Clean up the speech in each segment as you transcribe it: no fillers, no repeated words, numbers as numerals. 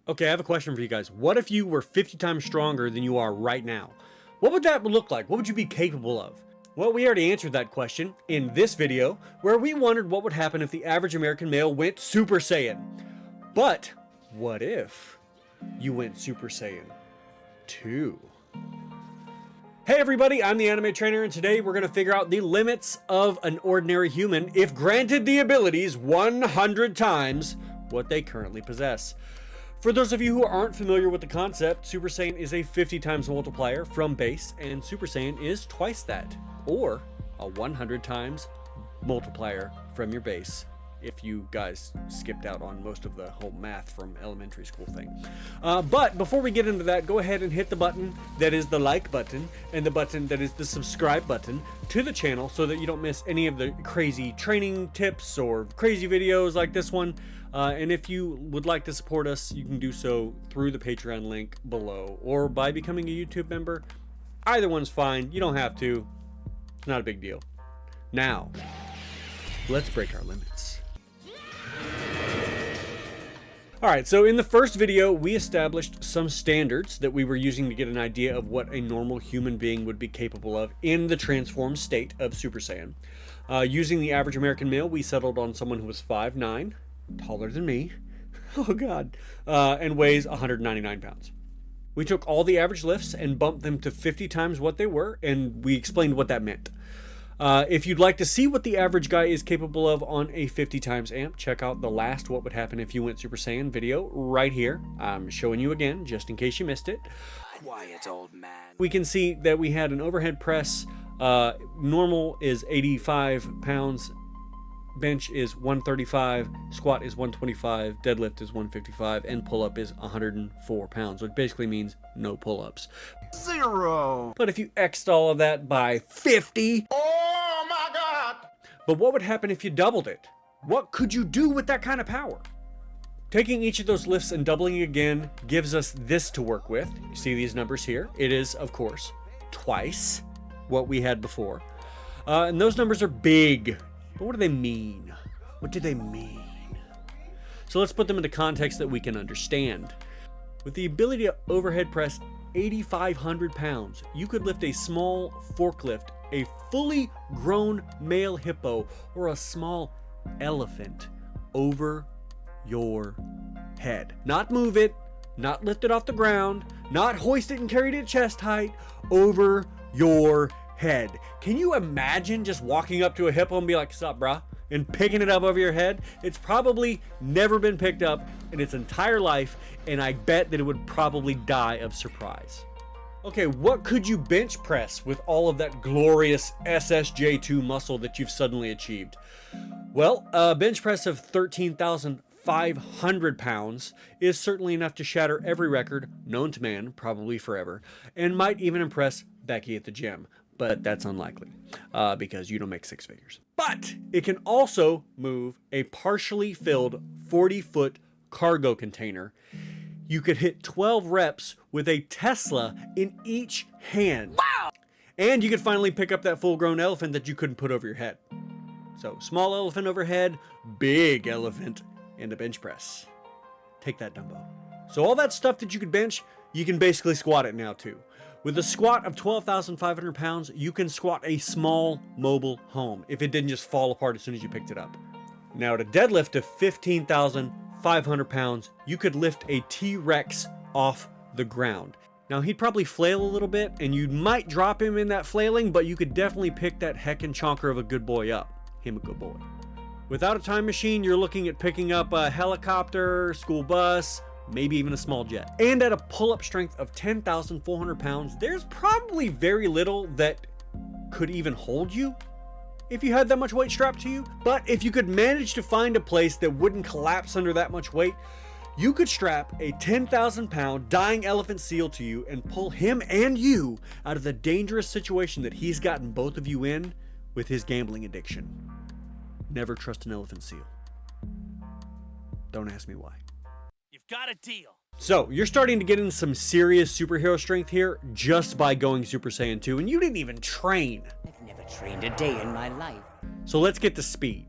Okay, I have a question for you guys. What if you were 50 times stronger than you are right now? What would that look like? What would you be capable of? Well, we already answered that question in this video, where we wondered what would happen if the average American male went Super Saiyan. But what if you went Super Saiyan 2? Hey everybody, I'm the Anime Trainer, and today we're going to figure out the limits of an ordinary human if granted the abilities 100 times what they currently possess. For those of you who aren't familiar with the concept, Super Saiyan is a 50 times multiplier from base, and Super Saiyan is twice that, or a 100 times multiplier from your base, if you guys skipped out on most of the whole math from elementary school thing. But before we get into that, go ahead and hit the button that is the like button and the button that is the subscribe button to the channel so that you don't miss any of the crazy training tips or crazy videos like this one. And if you would like to support us, you can do so through the Patreon link below or by becoming a YouTube member. Either one's fine. You don't have to. It's not a big deal. Now, let's break our limits. Alright, so in the first video, we established some standards that we were using to get an idea of what a normal human being would be capable of in the transformed state of Super Saiyan. Using the average American male, we settled on someone who was 5'9", taller than me, oh god, and weighs 199 pounds. We took all the average lifts and bumped them to 50 times what they were, and we explained what that meant. If you'd like to see what the average guy is capable of on a 50 times amp, check out the last What Would Happen If You Went Super Saiyan video right here. I'm showing you again, just in case you missed it. Quiet, old man. We can see that we had an overhead press. Normal is 85 pounds. Bench is 135, squat is 125, deadlift is 155, and pull-up is 104 pounds, which basically means no pull-ups. 0. But if you X'd all of that by 50... Oh my god! But what would happen if you doubled it? What could you do with that kind of power? Taking each of those lifts and doubling again gives us this to work with. You see these numbers here? It is, of course, twice what we had before. And those numbers are big. But what do they mean? What do they mean? So let's put them into context that we can understand. With the ability to overhead press 8,500 pounds, you could lift a small forklift, a fully grown male hippo, or a small elephant over your head. Not move it, not lift it off the ground, not hoist it and carry it at chest height, over your head. Can you imagine just walking up to a hippo and be like, "Sup, brah?" and picking it up over your head? It's probably never been picked up in its entire life, and I bet that it would probably die of surprise. Okay, what could you bench press with all of that glorious SSJ2 muscle that you've suddenly achieved? Well, a bench press of 13,500 pounds is certainly enough to shatter every record known to man, probably forever, and might even impress Baki at the gym. But that's unlikely because you don't make six figures. But it can also move a partially filled 40-foot cargo container. You could hit 12 reps with a Tesla in each hand. Wow! And you could finally pick up that full-grown elephant that you couldn't put over your head. So small elephant overhead, big elephant, and a bench press. Take that, Dumbo. So all that stuff that you could bench, you can basically squat it now too. With a squat of 12,500 pounds, you can squat a small mobile home if it didn't just fall apart as soon as you picked it up. Now at a deadlift of 15,500 pounds, you could lift a T-Rex off the ground. Now he'd probably flail a little bit and you might drop him in that flailing, but you could definitely pick that heckin' chonker of a good boy up. Him a good boy. Without a time machine, you're looking at picking up a helicopter, school bus, maybe even a small jet. And at a pull-up strength of 10,400 pounds, there's probably very little that could even hold you if you had that much weight strapped to you. But if you could manage to find a place that wouldn't collapse under that much weight, you could strap a 10,000 pound dying elephant seal to you and pull him and you out of the dangerous situation that he's gotten both of you in with his gambling addiction. Never trust an elephant seal. Don't ask me why. You've got a deal. So, you're starting to get into some serious superhero strength here just by going Super Saiyan 2, and you didn't even train. I've never trained a day in my life. So let's get to speed.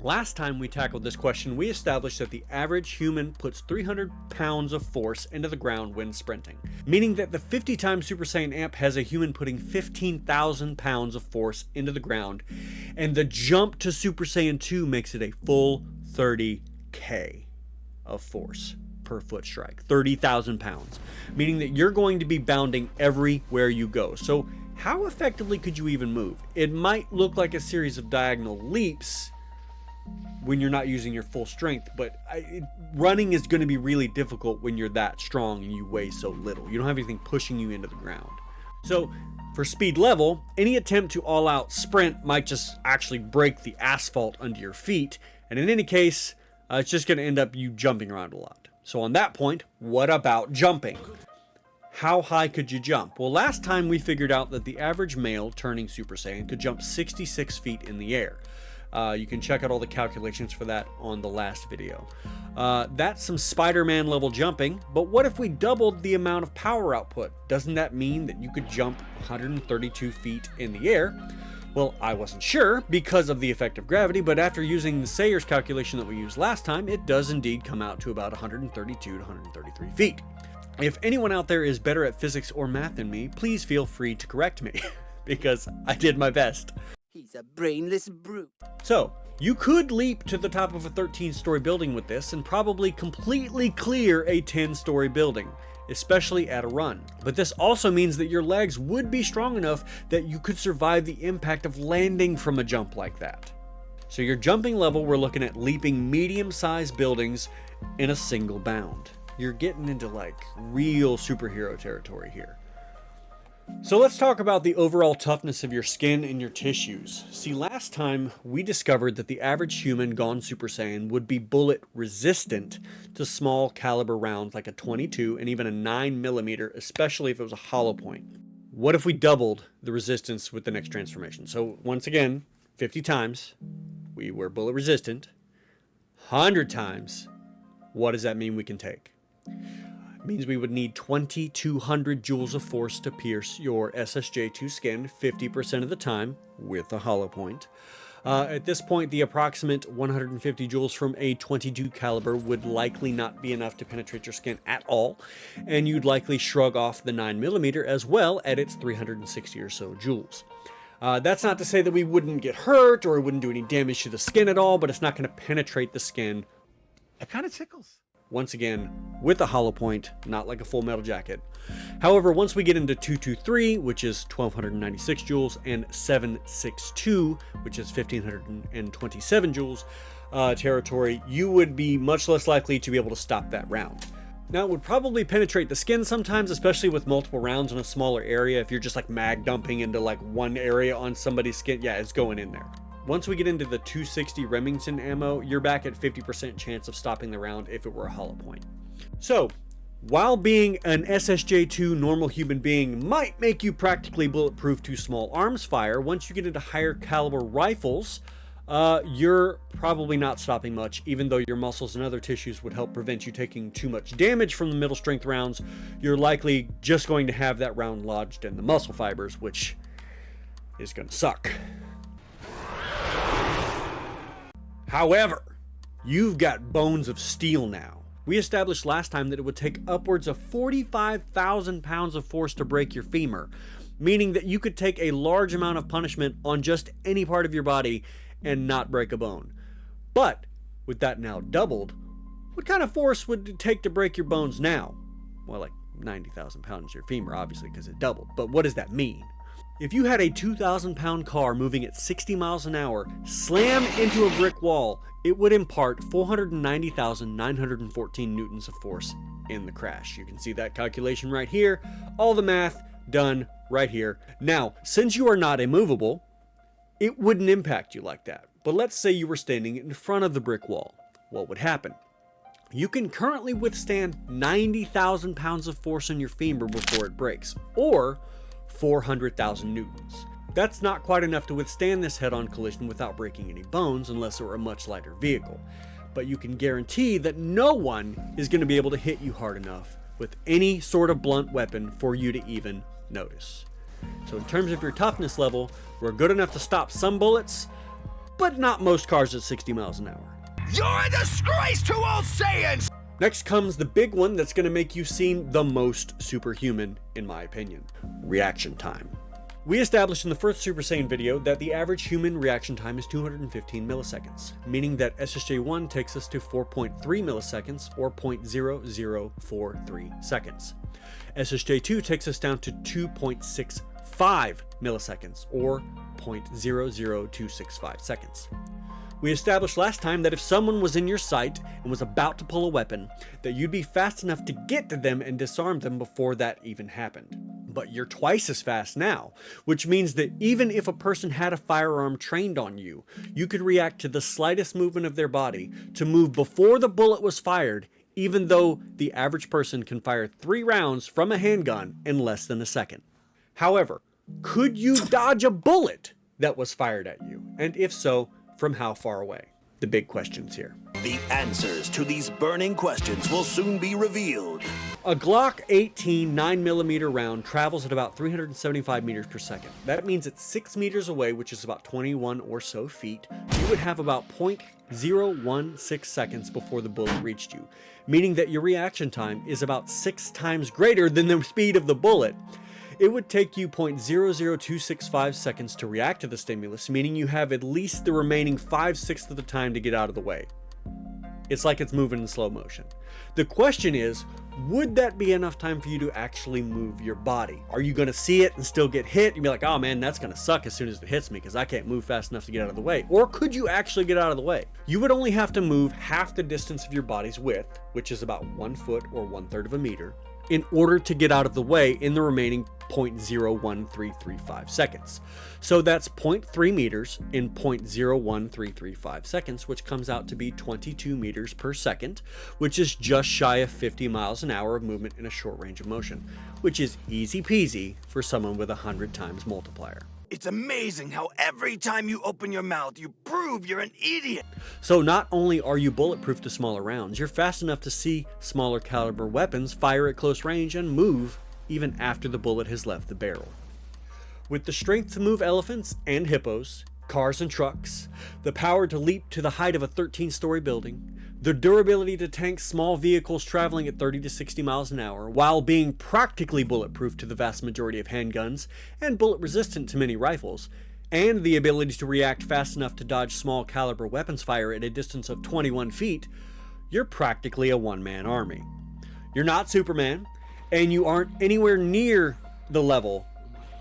Last time we tackled this question, we established that the average human puts 300 pounds of force into the ground when sprinting, meaning that the 50 times Super Saiyan amp has a human putting 15,000 pounds of force into the ground, and the jump to Super Saiyan 2 makes it a full 30k of force per foot strike, 30,000 pounds, meaning that you're going to be bounding everywhere you go. So how effectively could you even move? It might look like a series of diagonal leaps when you're not using your full strength, but running is going to be really difficult when you're that strong and you weigh so little. You don't have anything pushing you into the ground. So for speed level, any attempt to all-out sprint might just actually break the asphalt under your feet, and in any case, it's just going to end up you jumping around a lot. So on that point, what about jumping? How high could you jump? Well, last time we figured out that the average male turning Super Saiyan could jump 66 feet in the air. You can check out all the calculations for that on the last video. That's some Spider-Man level jumping, but what if we doubled the amount of power output? Doesn't that mean that you could jump 132 feet in the air? Well, I wasn't sure because of the effect of gravity, but after using the Sayers calculation that we used last time, it does indeed come out to about 132 to 133 feet. If anyone out there is better at physics or math than me, please feel free to correct me, because I did my best. He's a brainless brute. So, you could leap to the top of a 13-story building with this and probably completely clear a 10-story building, especially at a run. But this also means that your legs would be strong enough that you could survive the impact of landing from a jump like that. So your jumping level, we're looking at leaping medium-sized buildings in a single bound. You're getting into like real superhero territory here. So let's talk about the overall toughness of your skin and your tissues. See, last time we discovered that the average human gone Super Saiyan would be bullet resistant to small caliber rounds like a 22 and even a 9mm, especially if it was a hollow point. What if we doubled the resistance with the next transformation? So once again, 50 times we were bullet resistant. 100 times, what does that mean we can take? It means we would need 2,200 joules of force to pierce your SSJ2 skin 50% of the time with a hollow point. At this point, the approximate 150 joules from a 22 caliber would likely not be enough to penetrate your skin at all, and you'd likely shrug off the 9mm as well at its 360 or so joules. That's not to say that we wouldn't get hurt or it wouldn't do any damage to the skin at all, but it's not going to penetrate the skin. It kind of tickles. Once again, with a hollow point, not like a full metal jacket. However, once we get into 223, which is 1296 joules, and 762, which is 1527 joules territory, you would be much less likely to be able to stop that round. Now, it would probably penetrate the skin sometimes, especially with multiple rounds in a smaller area. If you're just like mag dumping into like one area on somebody's skin, yeah, it's going in there. Once we get into the 260 Remington ammo, you're back at 50% chance of stopping the round if it were a hollow point. So, while being an SSJ2 normal human being might make you practically bulletproof to small arms fire, once you get into higher caliber rifles, you're probably not stopping much, even though your muscles and other tissues would help prevent you taking too much damage from the middle strength rounds. You're likely just going to have that round lodged in the muscle fibers, which is going to suck. However, you've got bones of steel now. We established last time that it would take upwards of 45,000 pounds of force to break your femur, meaning that you could take a large amount of punishment on just any part of your body and not break a bone. But with that now doubled, what kind of force would it take to break your bones now? Well, like 90,000 pounds your femur, obviously, because it doubled. But what does that mean? If you had a 2,000-pound car moving at 60 miles an hour slam into a brick wall, it would impart 490,914 newtons of force in the crash. You can see that calculation right here. All the math done right here. Now, since you are not immovable, it wouldn't impact you like that. But let's say you were standing in front of the brick wall. What would happen? You can currently withstand 90,000 pounds of force on your femur before it breaks, or 400,000 newtons. That's not quite enough to withstand this head-on collision without breaking any bones unless it were a much lighter vehicle. But you can guarantee that no one is going to be able to hit you hard enough with any sort of blunt weapon for you to even notice. So in terms of your toughness level, we're good enough to stop some bullets, but not most cars at 60 miles an hour. You're a disgrace to all Saiyans! Next comes the big one that's going to make you seem the most superhuman, in my opinion. Reaction time. We established in the first Super Saiyan video that the average human reaction time is 215 milliseconds, meaning that SSJ1 takes us to 4.3 milliseconds or 0.0043 seconds. SSJ2 takes us down to 2.65 milliseconds or 0.00265 seconds. We established last time that if someone was in your sight and was about to pull a weapon, that you'd be fast enough to get to them and disarm them before that even happened. But you're twice as fast now, which means that even if a person had a firearm trained on you, you could react to the slightest movement of their body to move before the bullet was fired, even though the average person can fire 3 rounds from a handgun in less than a second. However, could you dodge a bullet that was fired at you? And if so, from how far away? The big questions here. The answers to these burning questions will soon be revealed. A Glock 18 9mm round travels at about 375 meters per second. That means at 6 meters away, which is about 21 or so feet, you would have about 0.016 seconds before the bullet reached you, meaning that your reaction time is about 6 times greater than the speed of the bullet. It would take you 0.00265 seconds to react to the stimulus, meaning you have at least the remaining 5/6 of the time to get out of the way. It's like it's moving in slow motion. The question is, would that be enough time for you to actually move your body? Are you going to see it and still get hit and be like, oh man, that's going to suck as soon as it hits me because I can't move fast enough to get out of the way? Or could you actually get out of the way? You would only have to move half the distance of your body's width, which is about 1 foot or 1/3 of a meter, in order to get out of the way in the remaining 0.01335 seconds. So that's 0.3 meters in 0.01335 seconds, which comes out to be 22 meters per second, which is just shy of 50 miles an hour of movement in a short range of motion, which is easy peasy for someone with a 100 times multiplier. It's amazing how every time you open your mouth, you prove you're an idiot. So not only are you bulletproof to smaller rounds, you're fast enough to see smaller caliber weapons fire at close range and move even after the bullet has left the barrel. With the strength to move elephants and hippos, cars and trucks, the power to leap to the height of a 13-story building, the durability to tank small vehicles traveling at 30 to 60 miles an hour, while being practically bulletproof to the vast majority of handguns and bullet resistant to many rifles, and the ability to react fast enough to dodge small caliber weapons fire at a distance of 21 feet, you're practically a one-man army. You're not Superman, and you aren't anywhere near the level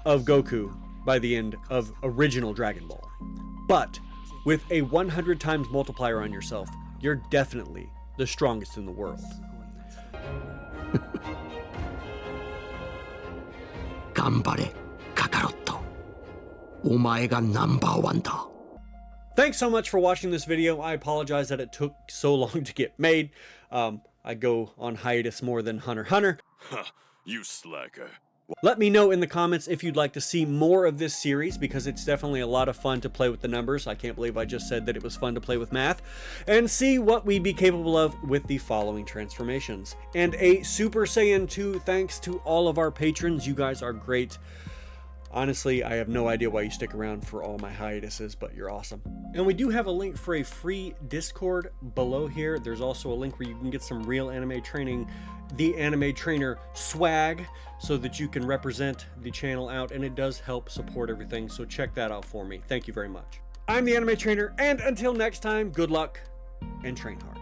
of Goku by the end of original Dragon Ball. But with a 100 times multiplier on yourself, you're definitely the strongest in the world. Ganbare, Kakaroto. Omae ga #1 da. Thanks so much for watching this video. I apologize that it took so long to get made. I go on hiatus more than Hunter x Hunter. You slacker. Let me know in the comments if you'd like to see more of this series, because it's definitely a lot of fun to play with the numbers. I can't believe I just said that it was fun to play with math. And see what we'd be capable of with the following transformations. And a Super Saiyan 2 thanks to all of our patrons. You guys are great. Honestly, I have no idea why you stick around for all my hiatuses, but you're awesome. And we do have a link for a free Discord below here. There's also a link where you can get some real anime training, the anime trainer swag, so that you can represent the channel out, and it does help support everything, so check that out for me. Thank you very much. I'm the anime trainer, and until next time, good luck and train hard.